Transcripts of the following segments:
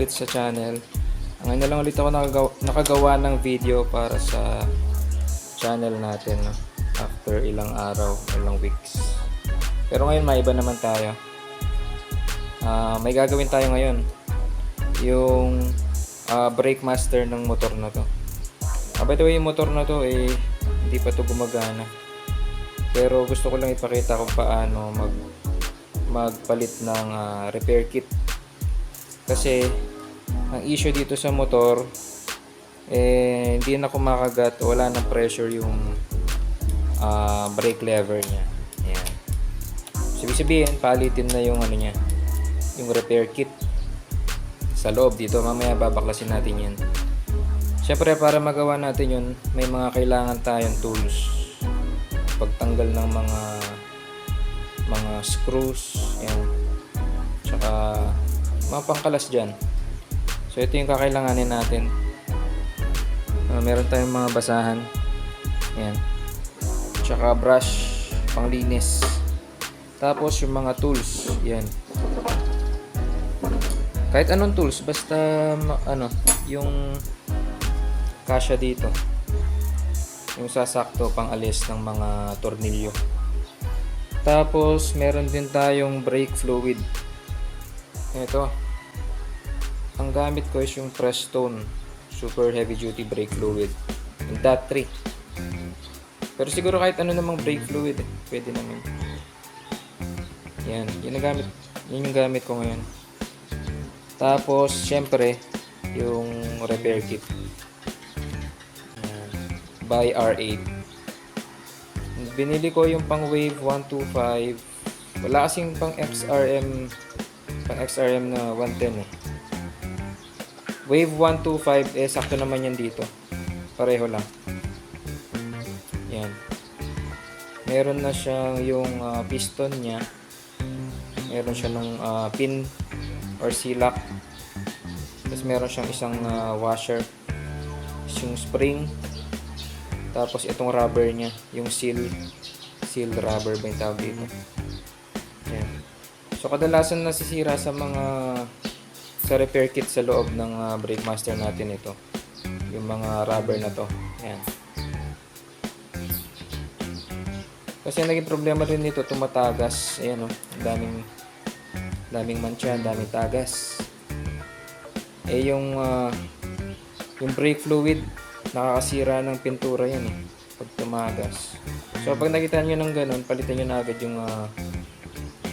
ulit sa channel. Ngayon na lang ulit ako nakagawa ng video para sa channel natin, no? After ilang araw, ilang weeks. Pero ngayon maiba naman tayo. May gagawin tayo ngayon. Yung brake master ng motor na to. By the way, yung motor na to hindi pa to gumagana. Pero gusto ko lang ipakita kung paano magpalit ng repair kit. Kasi ang issue dito sa motor hindi na kumakagat, wala nang pressure yung brake lever niya. Ayan. So, ibig sabihin, palitin na yung niya, yung repair kit sa loob dito. Mamaya babaklasin natin yan. Syempre, para magawa natin yun, may mga kailangan tayong tools. Pagtanggal ng mga screws, yan. Tsaka mga pangkalas dyan. So ito yung kakailanganin natin. Meron tayong mga basahan, yan. Tsaka brush panglinis. Tapos yung mga tools, yan. Kahit anong tools, basta yung kasya dito, yung sasakto pang alis ng mga tornilyo. Tapos meron din tayong brake fluid. Ito, ang gamit ko is yung Prestone super heavy duty brake fluid, yung DAT3. Pero siguro kahit ano namang brake fluid pwede naman. Yan, yun yung gamit ko ngayon. Tapos syempre yung repair kit by R8. Binili ko yung pang Wave 125. Wala kasing pang XRM na 110 Wave 125 sakto naman yan dito. Pareho lang. Yan. Meron na siyang yung piston niya. Meron siya ng pin or C-lock. Tapos meron siyang isang washer. Yung spring. Tapos itong rubber niya, yung seal rubber ba yung tawag dito. Yan. So kadalasan nasisira sa repair kit sa loob ng brake master natin ito. Yung mga rubber na to. Yan. Kasi naging problema rin nito, tumatagas. Ayan daming mancha, daming tagas. Yung brake fluid, nakakasira ng pintura yan pag tumagas. So pag nakita nyo ng ganun, palitan nyo na agad yung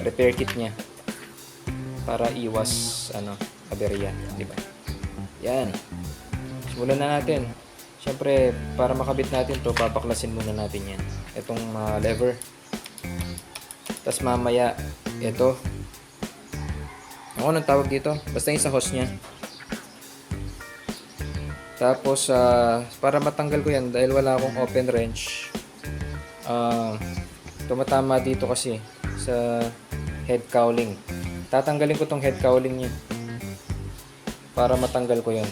repair kit nya para iwas aberya, di ba? Yan. Simulan na natin. Siyempre, para makabit natin to, babaklasin muna natin yan. Itong lever. Tapos mamaya ito. Anong tawag dito? Basta yung sa hose nya. Tapos, para matanggal ko yan, dahil wala akong open wrench, tumatama dito kasi sa head cowling. Tatanggalin ko tong head cowling niya para matanggal ko yan.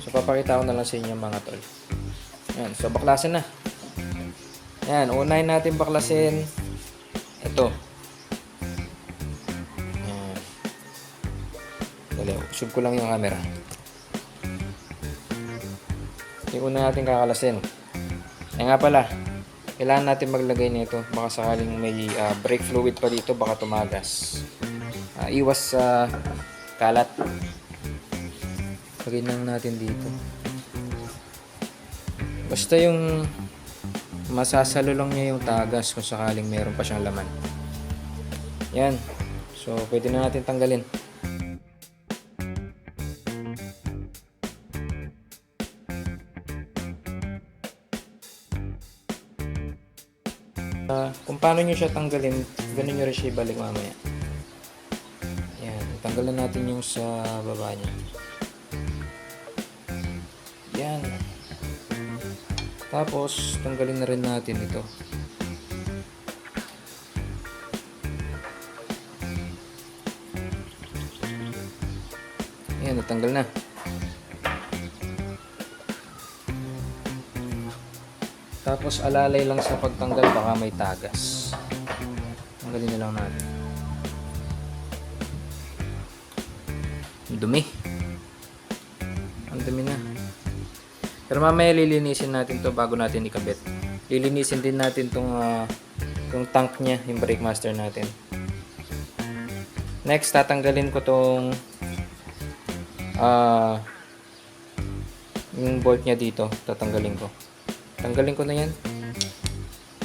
So, papakita ko na lang sa inyo mga tol. Yan. So, baklasin na. Yan. Unahin natin baklasin ito. Yan. Dali, usog ko lang yung camera. Yung una natin kakalasin. Nga pala, kailangan natin maglagay nito. Baka sakaling may brake fluid pa dito, baka tumagas. Iwas sa kalat. Lagay lang natin dito. Basta yung masasalo lang niya yung tagas kung sakaling meron pa siyang laman. Yan. So, pwede na natin tanggalin. Kung paano nyo siya tanggalin, ganun nyo rin siya ibalik mamaya. Yan, tanggalan natin yung sa baba niya. Yan. Tapos, tanggalin na rin natin ito. Yan, natanggal na. Tapos alalay lang sa pagtanggal, baka may tagas. Tanggalin na lang natin. Dumi. dumi na. Pero mamaya lilinisin natin to bago natin ikabit. Lilinisin din natin tong tank niya, yung brake master natin. Next, tatanggalin ko tong yung bolt niya dito. Tatanggalin ko. Tanggalin ko na yan.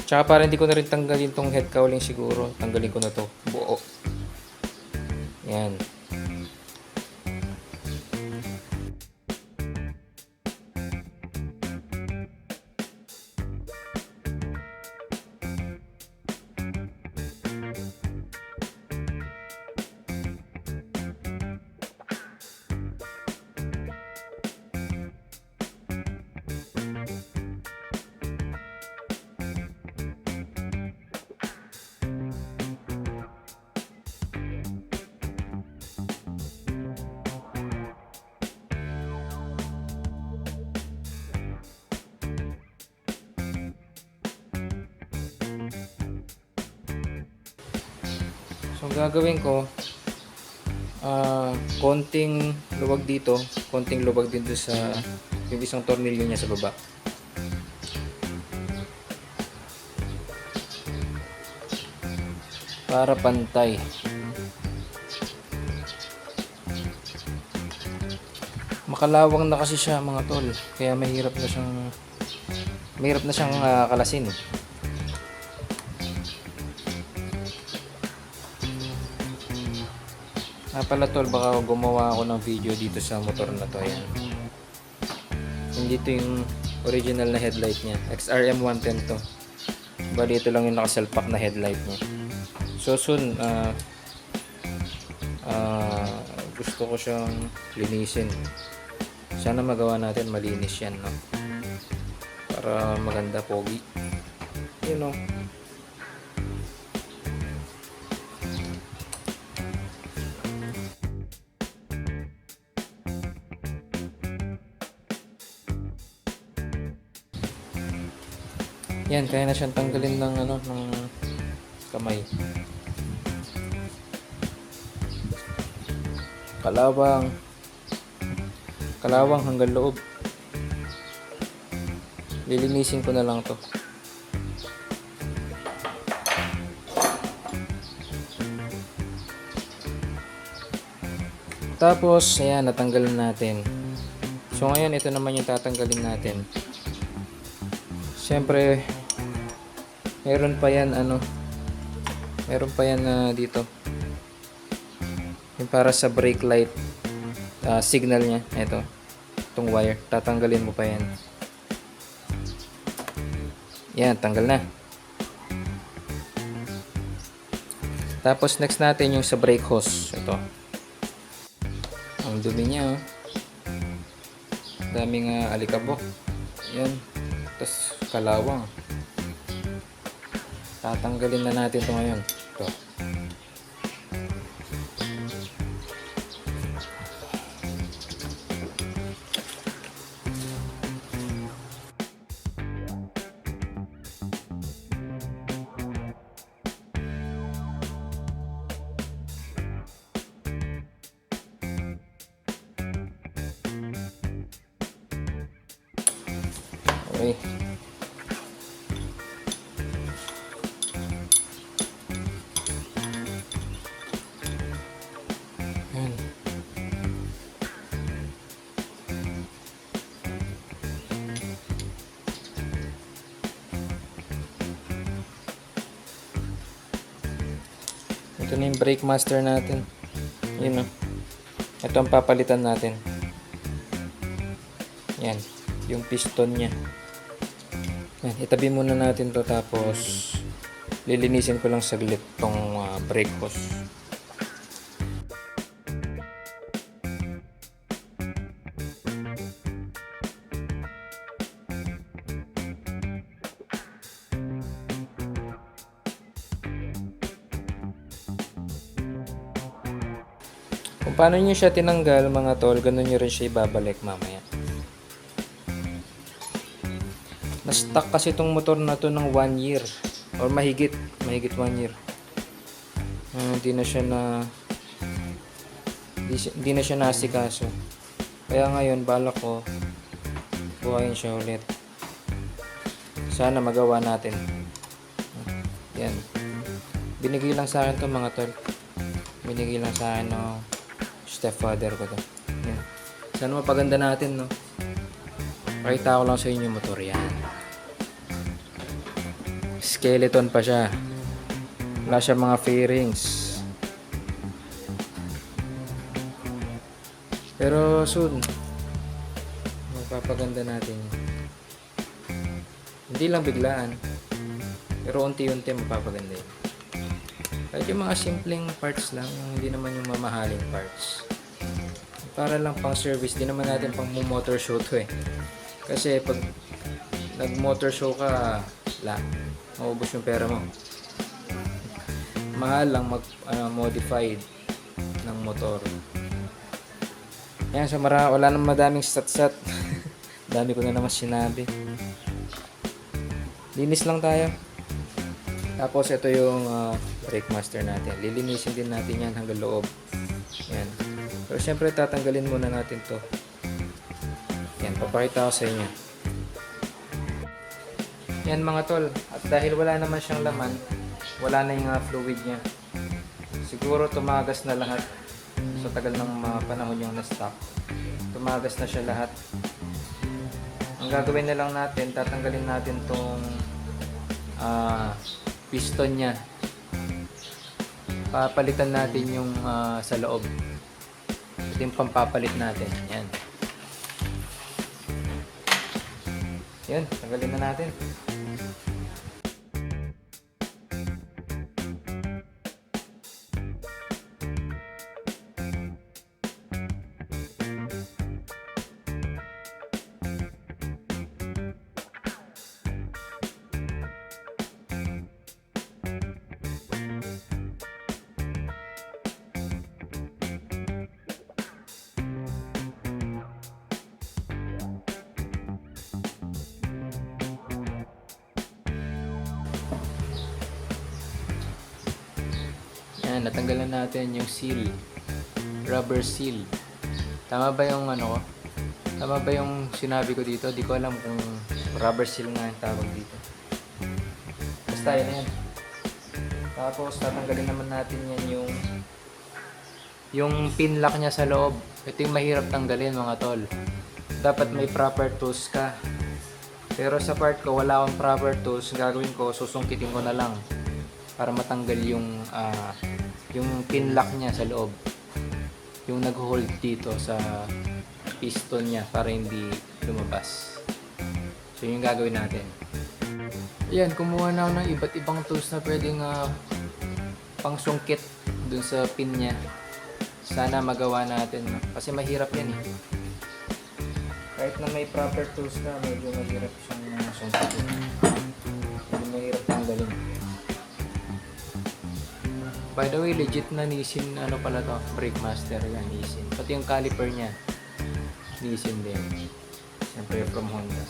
Tsaka para hindi ko na rin tanggalin tong head cowling siguro. Tanggalin ko na to buo. Yan. So, ang gagawin ko, konting luwag dito, konting luwag din doon sa yung isang tornilyo niya sa baba. Para pantay. Makalawang na kasi siya mga tol, kaya mahirap na siyang kalasin. Pala tol, baka gumawa ako ng video dito sa motor na to. Ayan. Hindi to yung original na headlight niya. XRM 110 to. Bali ito lang yung nakasalpak na headlight niya. So soon, gusto ko siyang linisin. Sana magawa natin malinis yan, no? Para maganda, pogi. You know. Yan, kaya na siyang tanggalin ng kamay. Kalawang hanggang loob. Lilinisin ko na lang to. Tapos, ayan, natanggalin natin. So ngayon, ito naman yung tatanggalin natin. Siyempre, meron pa yan dito. Yung para sa brake light signal niya. Itong wire. Tatanggalin mo pa yan. Yan, tanggal na. Tapos next natin yung sa brake hose. Ito. Ang dumi niya, oh. Daming alikabok. Yan. Tapos kalawang. Tatanggalin na natin ito ngayon. Ito. Okay. Yan. Ito na yung brake master natin. Yun, oh. Ito ang papalitan natin. Yan. Yung piston niya. Yan, itabi muna natin to, tapos lilinisin ko lang saglit tong brake hose. Kung paano nyo siya tinanggal mga tol, ganun nyo rin siya ibabalik mamaya. Na-stuck kasi itong motor na to ng 1 year or mahigit 1 year. Hindi na siya nasikaso. Kaya ngayon, balak ko buhayin siya ulit. Sana magawa natin. Yan. Binigay lang sa akin to mga tol. Binigay lang sa akin ng stepfather ko to. Yan. Sana mapaganda natin, no? Pakita ko lang sa inyo yung motor. Yan. Skeleton pa siya. Wala siya mga fairings. Pero soon, mapapaganda natin yun. Hindi lang biglaan. Pero unti-unti mapapaganda yun. Kahit yung mga simpleng parts lang, hindi naman yung mamahaling parts. Para lang pang service, di naman natin pang motor show to eh. Kasi pag nag-motor show ka, maubos yung pera mo. Mahal lang modified ng motor. Yan, so wala nang madaming stat-stat. Dami ko na naman sinabi. Linis lang tayo. Tapos ito yung brake master natin. Lilinisin din natin yan hanggang loob. Yan. Pero syempre tatanggalin muna natin to. Yan, papakita ko sa inyo. Yan mga tol. At dahil wala naman siyang laman, wala na yung fluid niya. Siguro tumagas na lahat. Sa tagal ng mga panahon yung na-stock. Tumagas na siya lahat. Ang gagawin na lang natin, tatanggalin natin tong piston niya. Papalitan natin yung sa loob. Ito yung pampapalit natin. Yan. Yan, tanggalin na natin. Yan, natanggalan natin yung seal. Rubber seal. Tama ba yung ano ko? Tama ba yung sinabi ko dito? Di ko alam kung rubber seal nga yung tawag dito. Basta yun na yan. Tapos tatanggalin naman natin yan yung pin lock niya sa loob. Ito yung mahirap tanggalin mga tol. Dapat may proper tools ka. Pero sa part ko wala akong proper tools. Gagawin ko, susungkitin ko na lang para matanggal yung pin lock niya sa loob. Yung nag-hold dito sa piston niya para hindi lumabas. So yun yung gagawin natin. Ayan, kumuha na ako ng iba't ibang tools na pwedeng pangsungkit dun sa pin niya. Sana magawa natin. Kasi mahirap yan eh. Kahit na may proper tools ka, medyo mahirap siyang sungkitin. Medyo mahirap tanggalin. By the way, legit na Nissin, ano pala to, brake master yan, Nissin. Pati yung caliper niya, Nissin din. Siyempre from Honda.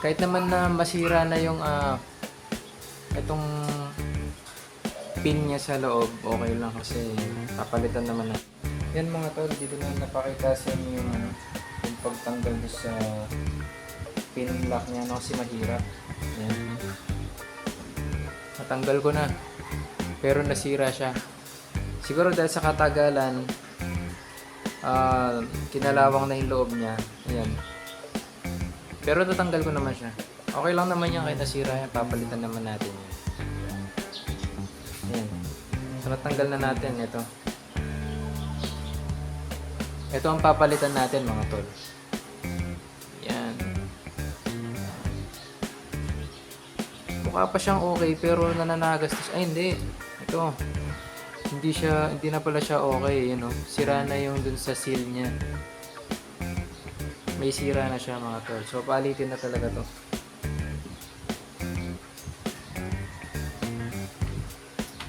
Kahit naman na masira na yung itong pin niya sa loob, okay lang kasi papalitan naman na. Yan mga tol, dito na napakita sa inyo yung pagtanggal sa pin lock niya, no, kasi mahirap. Yan. Natanggal ko na. Pero nasira siya. Siguro dahil sa katagalan, kinalawang na yung loob niya. Ayan. Pero tatanggal ko naman siya. Okay lang naman yan kahit nasira yan. Papalitan naman natin yan. Ayan. So natanggal na natin ito. Ito ang papalitan natin mga tol. Yan. Mukha pa siyang okay pero nananagas. Ay hindi. Ito. Hindi na pala siya okay, you know. Sira na yung dun sa seal niya. May sira na siya mga tol. So palitin na talaga to.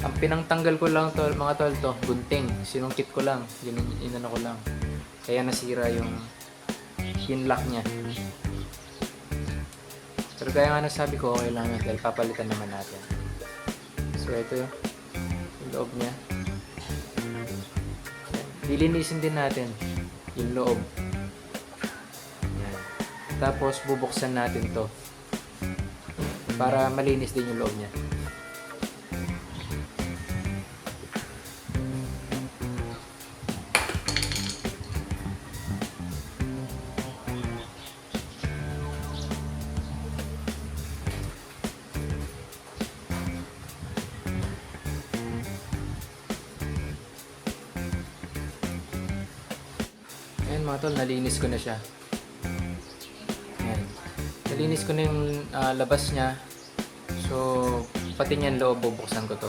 Ang pinangtanggal ko lang to, mga tol, to gunting. Sinungkit ko lang. Inano ko lang. Kaya nasira yung pin lock niya. Pero kaya nga nasabi ko, okay lang yun dahil papalitan naman natin. So ito yung loob niya. Lilinisin din natin. yung loob. Yan. Tapos bubuksan natin to para malinis din yung loob niya. Ayan mga tol, nalinis ko na siya. Ayan. Nalinis ko na yung labas niya. So, pati niyan loob, bubuksan ko to.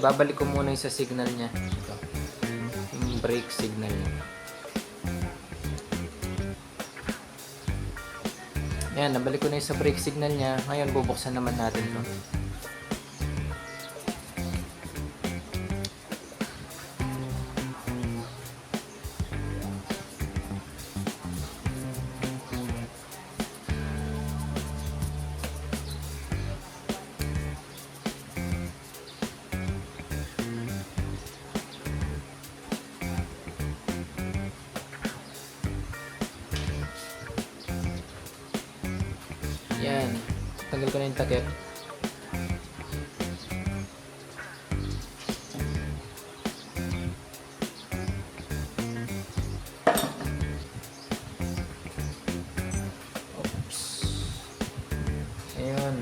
Babalik ko muna yung sa signal niya. Ito. Yung brake signal niya. Ayan, nabalik ko na yung sa brake signal niya. Ngayon, bubuksan naman natin to. Yan. Tanggal ko na yung takip. Oops. Ayun.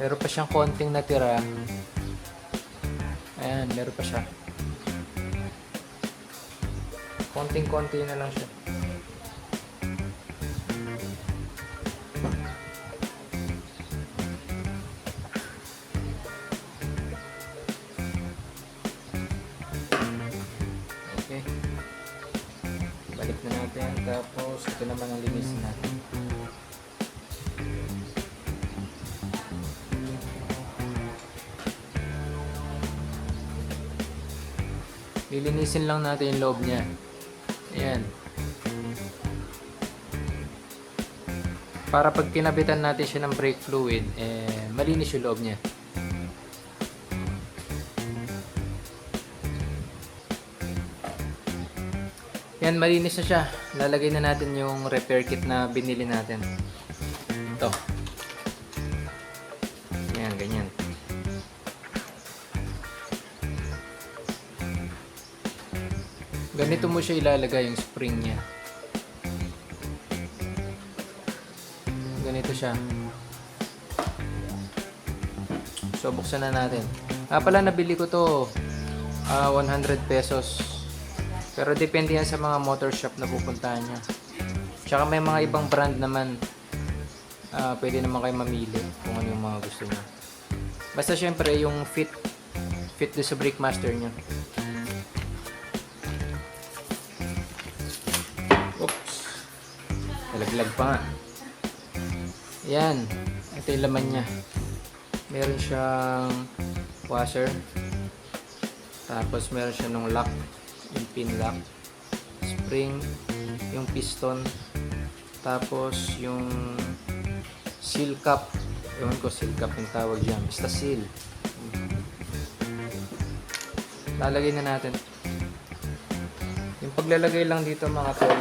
Meron pa siyang konting natira. Ayan, meron pa siya. Konting-konti na lang siya. Okay. Balik na natin. Tapos, ito naman ang linisin natin. Lilinisin lang natin yung loob niya. Ayan. Para pag kinabitan natin siya ng brake fluid, malinis yung loob niya. Yan, malinis na siya. Lalagay na natin yung repair kit na binili natin. Ito. Ayan, ganyan. Ganito mo siya ilalagay yung spring niya. Ganito siya. So, buksan na natin. Pala nabili ko to 100 pesos. Pero depende yan sa mga motor shop na pupuntahan niya. Tsaka may mga ibang brand naman. Pwede naman kayo mamili kung ano yung mga gusto niya. Basta syempre yung fit do sa brake master niya. Oops. Nalaglag pa nga. Yan. Ito yung laman niya. Meron siyang washer. Tapos meron siya nung lock. Yung pin lock. Spring. Yung piston. Tapos yung seal cap. Ewan ko seal cap yung tawag dyan. Basta seal. Lalagay na natin. Yung paglalagay lang dito mga tol.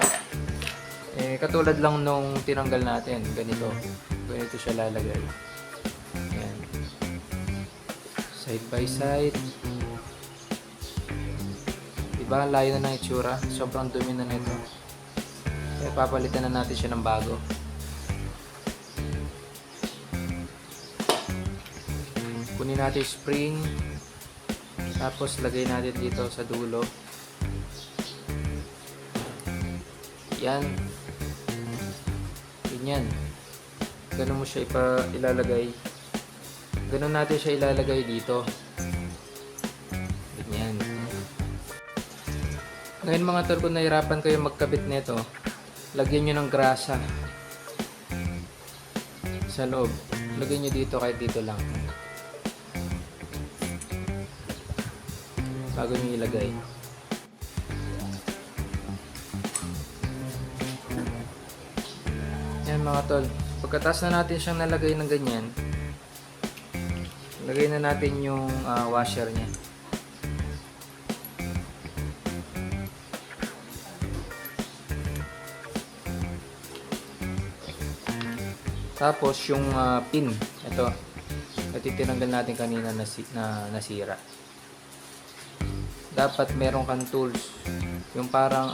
Katulad lang nung tinanggal natin. Ganito siya lalagay. Ayan. Side by side. Diba? Layo na ng itsura. Sobrang dumi na nito. Kaya papalitan na natin siya ng bago. Kunin natin yung spring. Tapos lagay natin dito sa dulo. Yan. Ganyan. Ganun mo siya ilalagay. Ganun natin siya ilalagay dito. Ganyan. Ngayon mga tol, kung nahirapan kayo magkabit nito, lagyan nyo ng grasa sa loob. Lagyan nyo dito kahit dito lang. Bago nyo ilagay. Yan mga tol. Pagkatapos na natin siyang nalagay ng ganyan, lagay na natin yung washer niya. Tapos yung pin, ito tinanggal natin kanina na nasira. Dapat meron kang tools, yung parang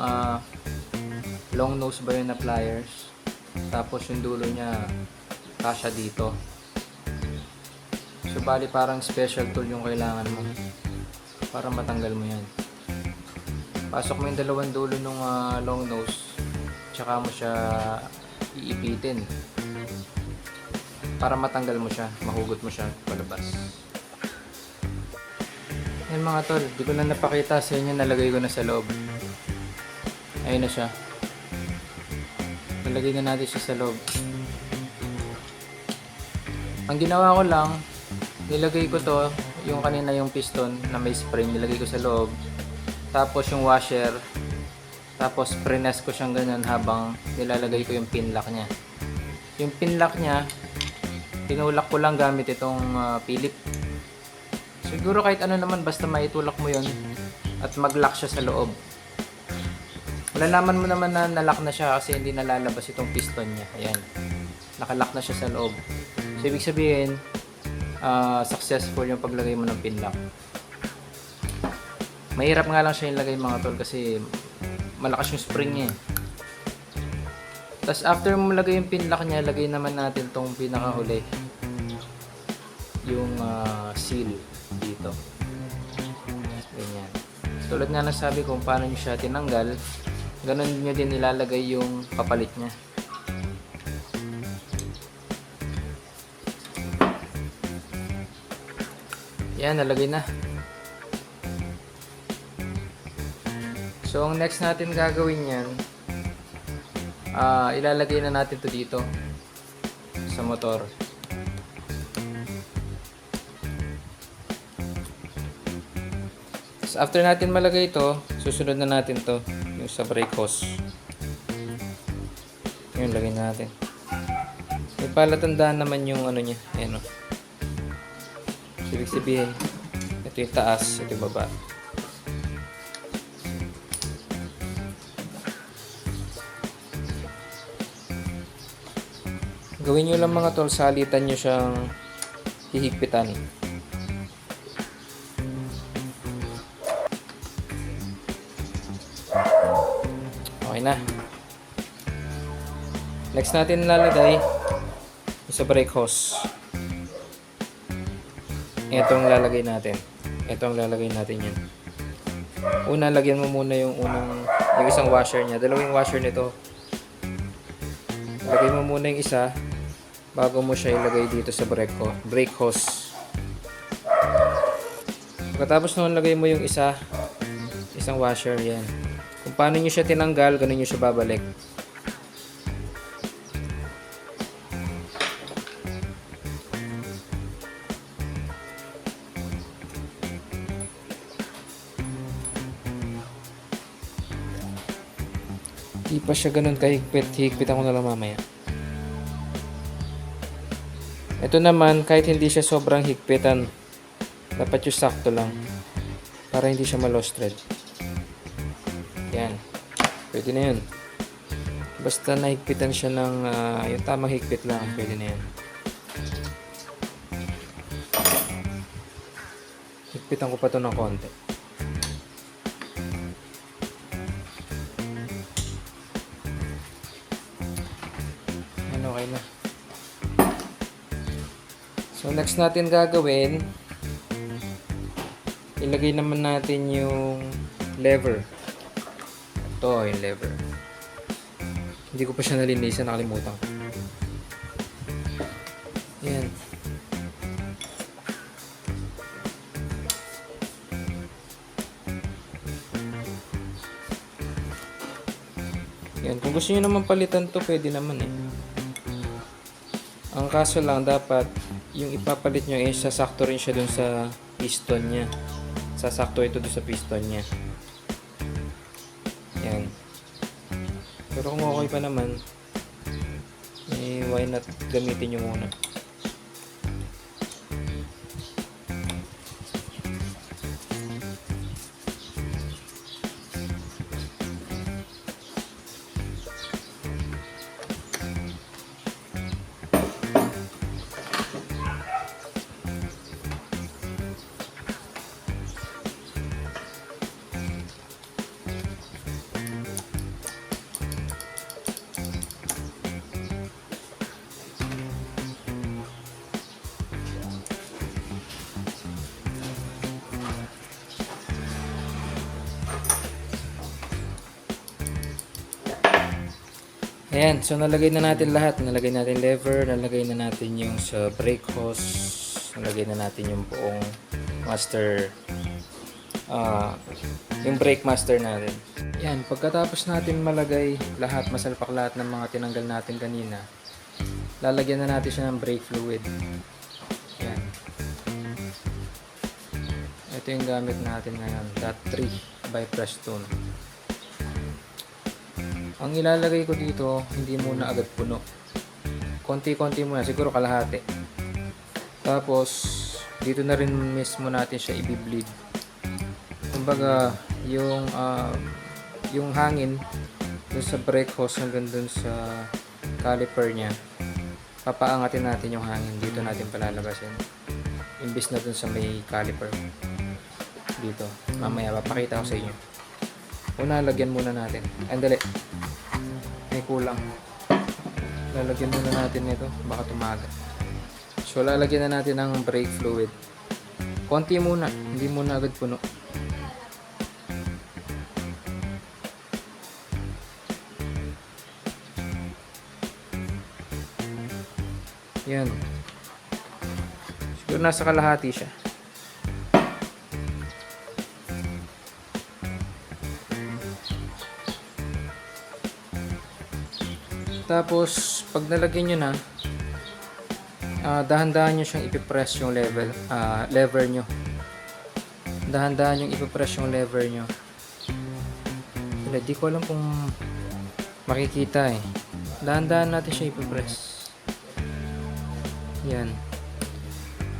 long nose ba yun na pliers, tapos yung dulo niya kasya dito. So bali parang special tool yung kailangan mo para matanggal mo yan. Pasok mo yung dalawang dulo ng long nose, tsaka mo siya iipitin para matanggal mo siya, mahugot mo siya palabas. Yan mga tol, di ko na napakita sa inyo, nalagay ko na sa loob. Ayun na siya. Nalagay na natin siya sa loob. Ang ginawa ko lang, nilagay ko to, yung kanina yung piston na may spring, nilagay ko sa loob. Tapos yung washer, tapos prines ko siyang ganyan habang nilalagay ko yung pin lock niya. Yung pin lock niya, tinulak ko lang gamit itong Philip. Siguro kahit ano naman, basta maitulak mo yon at mag-lock siya sa loob. Malalaman mo naman na nalock na siya kasi hindi nalalabas itong piston niya. Ayan, nakalock na siya sa loob. So ibig sabihin, successful yung paglagay mo ng pin lock. Mahirap nga lang siya ilagay mga tol kasi malakas yung spring niya. Tapos after mo lagay yung pin lock niya, lagay naman natin tong pinakahuli, yung seal dito. Ganyan. Tulad nga nasabi kung paano nyo siya tinanggal, ganun nyo din ilalagay yung kapalit niya. Yan, nalagay na. So ang next natin gagawin yan, ilalagay na natin to dito sa motor. So after natin malagay ito, susunod na natin to yung sa brake hose. Yun, lagay na natin. May palatandaan naman yung ano niya. Ayan o. Ibig sabihin, ito yung taas, ito yung baba. Gawin nyo lang mga tol, salitan nyo siyang hihigpitan. Okay na. Next natin lalagay sa brake hose. Itong lalagay natin. Itong lalagay natin yan. Una, lagyan mo muna yung isang washer niya. Dalawang washer nito. Lagay mo muna yung isa bago mo siya ilagay dito sa brake hose. Pagkatapos nun, lagay mo yung isang washer, yan. Kung paano nyo siya tinanggal, ganun nyo siya babalik. Di pa siya ganun kahigpit, higpitan ko na lang mamaya. Ito naman, kahit hindi siya sobrang higpitan, dapat yung sakto lang para hindi siya ma-lost thread. Yan, pwede na yun. Basta nahigpitan siya ng yung tamang higpit lang, pwede na yan. Higpitan ko pa to ng konti. Yan, okay na. So next natin gagawin, ilagay naman natin yung lever. Ito yung lever. Hindi ko pa siya nalinisan, nakalimutan ko. Yan. Yan, kung gusto niyo naman palitan to, pwede naman eh. Ang kaso lang, dapat yung ipapalit nyo eh, sasakto rin siya dun sa piston niya. Sasakto ito dun sa piston niya. Yan. Pero kung okay pa naman, eh, why not gamitin nyo muna. Ayan, so nalagay na natin lahat. Nalagay natin lever, nalagay na natin yung sa brake hose, nalagay na natin yung buong master, yung brake master natin. Yan, pagkatapos natin malagay lahat, masalpak lahat ng mga tinanggal natin kanina, lalagyan na natin siya ng brake fluid. Yan. Ito yung gamit natin ngayon, .3 by Prestone. Ang ilalagay ko dito, hindi muna agad puno. Konti-konti muna, siguro kalahati. Tapos, dito na rin mismo natin siya i-bleed. Kumbaga, yung hangin dun sa brake hose hanggang dun sa caliper niya, papaangatin natin yung hangin. Dito natin palalabasin. Imbis na dun sa may caliper. Dito. Mamaya, papakita ko sa inyo. Una, lagyan muna natin. Andali. May kulang. Lalagyan muna natin nito. Baka tumaga. So, lalagyan na natin ng brake fluid. Konti muna. Hindi muna agad puno. Yan. Siguro nasa kalahati siya. Tapos, pag nalagyan nyo na, dahan-dahan nyo siyang ipipress yung lever nyo. Dahan-dahan yung ipipress yung lever nyo. Hindi ko alam kung makikita eh. Dahan-dahan natin siya ipipress. Yan.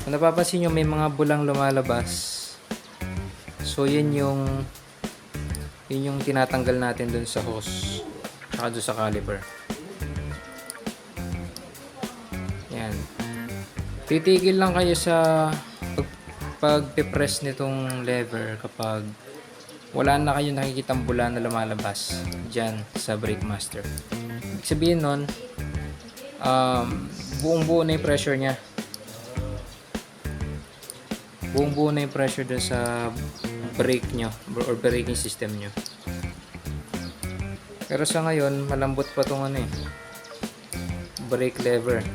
Kung napapansin nyo, may mga bulang lumalabas. So, yun yung tinatanggal natin dun sa hose. Tsaka dun sa caliper. Yan. Titigil lang kayo sa pag-press nitong lever kapag wala na kayo nakikitang bula na lumalabas dyan sa brake master. Ibig sabihin nun, buong-buo na yung pressure niya. Buong-buo na yung pressure dun sa brake nyo or braking system nyo. Pero sa ngayon, malambot pa itong brake lever.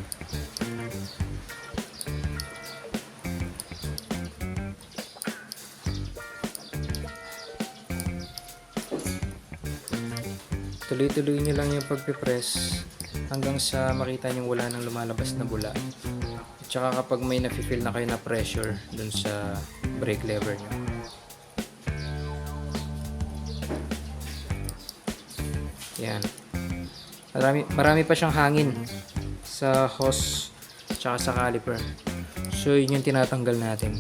Tuloy-tuloy nyo lang yung pagpipress hanggang sa makita nyo wala nang lumalabas na bula. At saka kapag may nafe-feel na kayo na pressure dun sa brake lever nyo. Yan. Marami pa siyang hangin sa hose at saka sa caliper. So yun yung tinatanggal natin.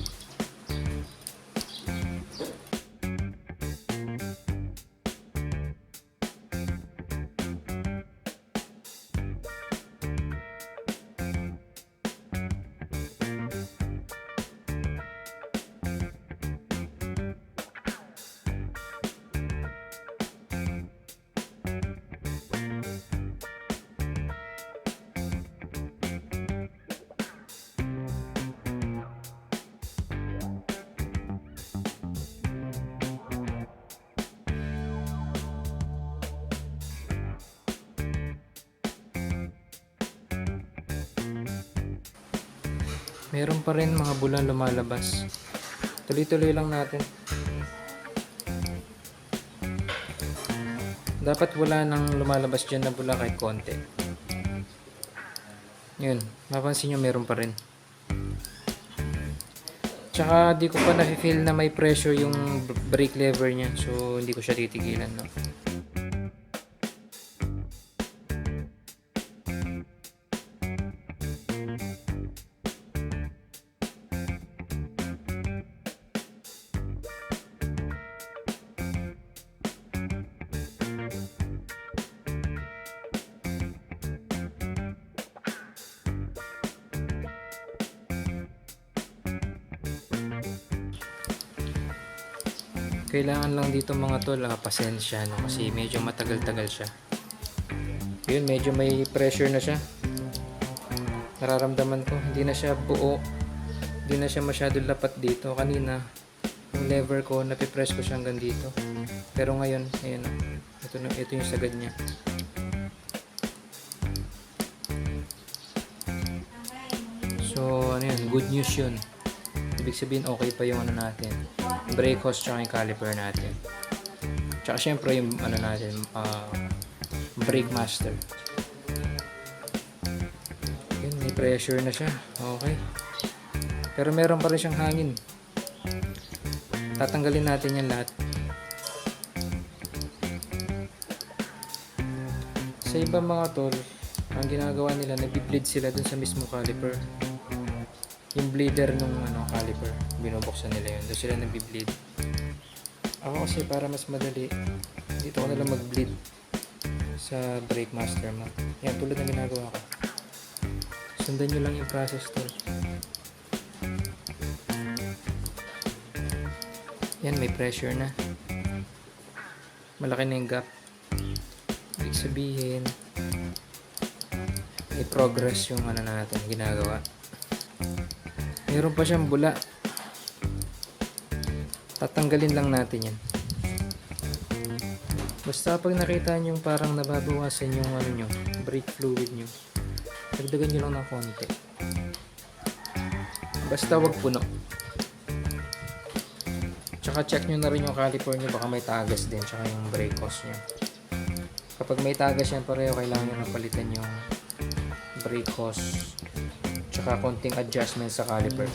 Meron pa rin mga bulan lumalabas. Tuloy-tuloy lang natin. Dapat wala nang lumalabas dyan na bula kahit konti. Yun, mapansin nyo meron pa rin. Tsaka di ko pa na-feel na may pressure yung brake lever niya. So hindi ko siya titigilan, no? Kailangan lang dito mga tol, pasensya, no? Kasi medyo matagal-tagal siya. Yun, medyo may pressure na siya. Nararamdaman ko, hindi na siya buo. Hindi na siya masyado lapat dito. Kanina, yung lever ko, napipress ko siya hanggang dito. Pero ngayon, ayun, ito yung sagad niya. ano yun, good news yun. Ibig sabihin okay pa yung ano natin, brake hose tsaka yung caliper natin. Tsaka syempre yung ano natin, brake master. Yun, may pressure na siya. Okay. Pero meron pa rin siyang hangin. Tatanggalin natin yan lahat. Sa ibang mga tol, ang ginagawa nila, nag-bleed sila dun sa mismo caliper. Yung bleeder nung ano, caliper, binubuksan nila yun. Doon sila nag-bleed. Ako kasi para mas madali, dito ko nalang mag-bleed sa brake master mo. Yan, tulad ng ginagawa ko. Sundan nyo lang yung process tol. Yan, may pressure na. Malaki na yung gap. Ibig sabihin, may progress yung ano natin, ginagawa. Meron pa siyang bula. Tatanggalin lang natin yan. Basta pag nakita nyo parang nababawasan yung ano nyo, brake fluid nyo, dagdagan nyo lang ng konti. Basta wag puno. Tsaka check nyo na rin yung caliper nyo, baka may tagas din, tsaka yung brake hose nyo. Kapag may tagas yan pareho, kailangan nyo na palitan yung brake hose tsaka konting adjustment sa caliper.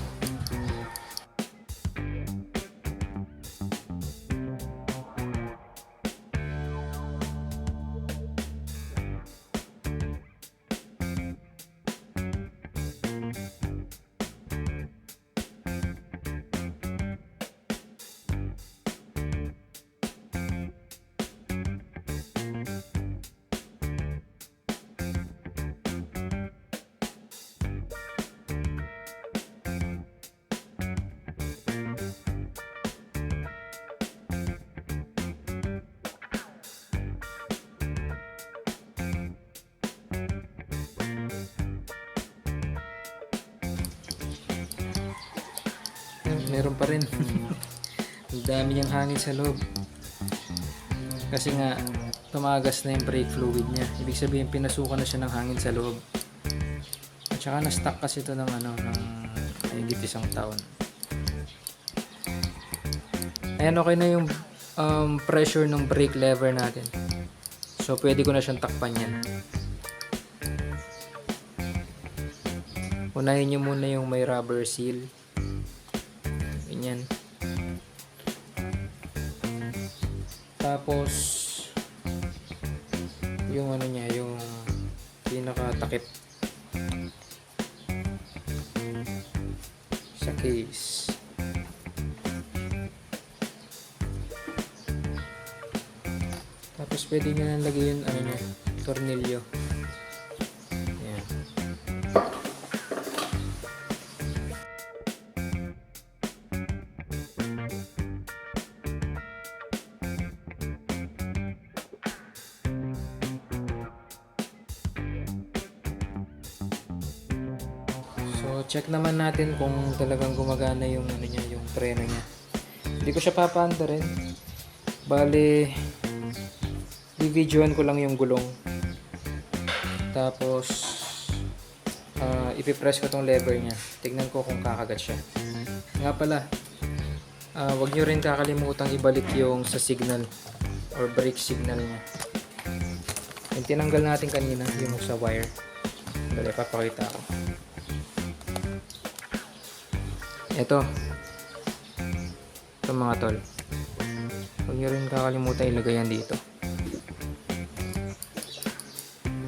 Meron pa rin. Ang dami niyang hangin sa loob. Kasi nga, tumagas na yung brake fluid niya. Ibig sabihin, pinasukan na siya ng hangin sa loob. At saka na-stuck kasi ito ng ano, ng higit isang taon. Ayan, okay na yung pressure ng brake lever natin. So, pwede ko na siyang takpan yan. Unahin nyo muna yung may rubber seal. Ganyan. Tapos yung ano niya, yung pinakatakip sa case. Tapos pwede nyo nang lagay yung ano niya, tornilyo. Ayan. So, check naman natin kung talagang gumagana yung ano niya, yung preno niya. Hindi ko siya papaanda rin. Bale, i-videoan ko lang yung gulong. Tapos, ipipress ko tong lever niya. Tignan ko kung kakagat siya. Nga pala, wag nyo rin kakalimutang ibalik yung sa signal or brake signal niya. Yung tinanggal natin kanina, yung sa wire. Dali, papakita ko. Ito mga tol, huwag nyo rin kakalimutan ilagay yan dito.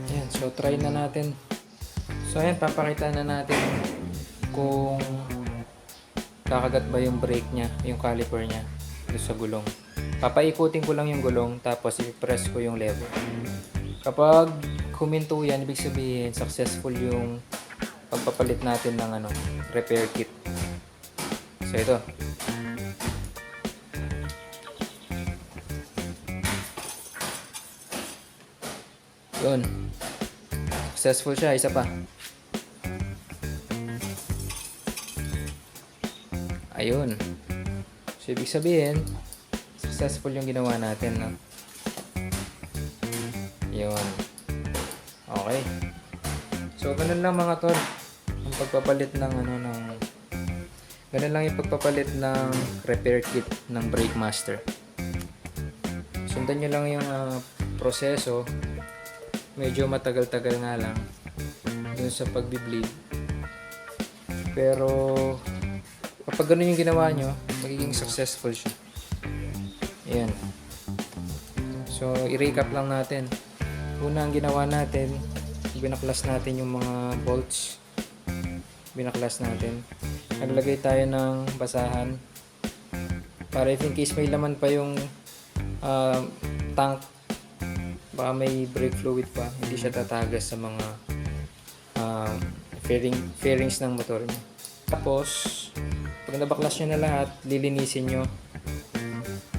Ayan, so try na natin. So ayan, papakita na natin kung kakagat ba yung brake nya, yung caliper nya doon sa gulong. Papaikutin ko lang yung gulong, tapos i-press ko yung lever. Kapag huminto yan, ibig sabihin successful yung pagpapalit natin ng ano, repair kit. So ito. Yun. Successful siya. Isa pa. Ayun. So ibig sabihin, successful yung ginawa natin, no? Yun. Okay. So ganun lang mga tol. Yung pagpapalit ng ganun lang yung pagpapalit ng repair kit ng Brake Master. Sundan nyo lang yung proseso. Medyo matagal-tagal nga lang dun sa pagbi-bleed. Pero kapag ganun yung ginawa nyo, magiging successful siya. Ayan. So, i-recap lang natin. Una ang ginawa natin, binaklas natin yung mga bolts. Binaklas natin. Naglagay tayo ng basahan para if in case may laman pa yung tank, baka may brake fluid pa, hindi siya tatagas sa mga fairings ng motor niya. Tapos, pag nabaklas nyo na lahat, lilinisin nyo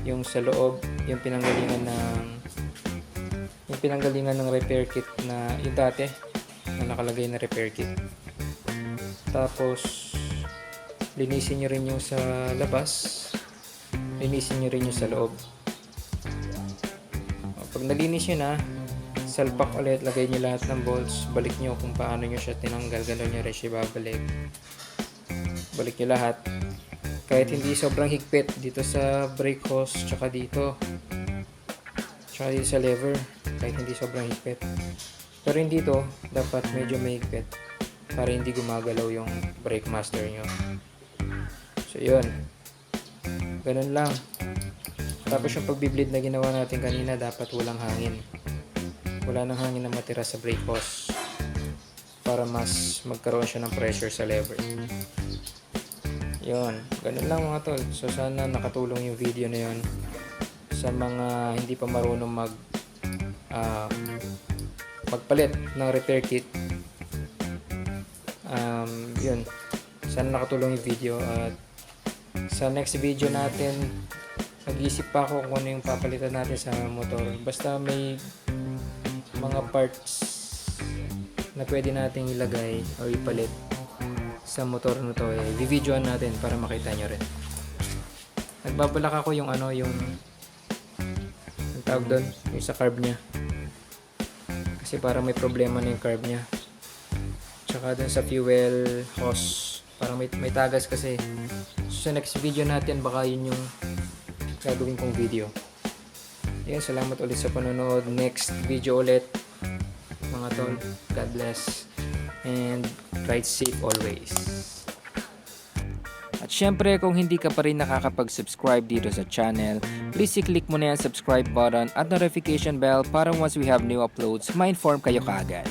yung sa loob, yung pinanggalingan ng repair kit na yung dati na nakalagay na repair kit. Tapos linisin nyo rin yung sa labas, linisin nyo rin yung sa loob. Pag nalinis nyo na, salpak ulit, lagay nyo lahat ng bolts, balik nyo kung paano nyo siya tinanggal, gano'n nyo rin siya babalik. Balik nyo lahat kahit hindi sobrang higpit dito sa brake hose, tsaka dito sa lever, kahit hindi sobrang higpit. Pero hindi to, dapat medyo mahigpit para hindi gumagalaw yung Brake Master nyo. So yun, ganun lang. Tapos yung pagbi-bleed na ginawa natin kanina, dapat walang hangin. Wala nang hangin na matira sa brake hose para mas magkaroon siya ng pressure sa lever. Yun, ganun lang mga tol. So sana nakatulong yung video na yun sa mga hindi pa marunong magpalit ng repair kit. Yun, sana nakatulong yung video. At sa next video natin, nag-iisip pa ako kung ano yung papalitan natin sa motor. Basta may mga parts na pwede nating ilagay o ipalit sa motor na to, i-videoan natin para makita nyo rin. Nagbabalak ako yung tawag doon, yung sa carb nya, kasi parang may problema na yung carb nya, tsaka dun sa fuel hose parang may tagas kasi. So sa next video natin, baka yun yung gagawin kong video. Yan, salamat ulit sa panonood. Next video ulit mga tol. God bless and ride safe always. At syempre, kung hindi ka pa rin nakakapag-subscribe dito sa channel, please i-click mo na yung subscribe button at notification bell para once we have new uploads, ma-inform kayo kaagad.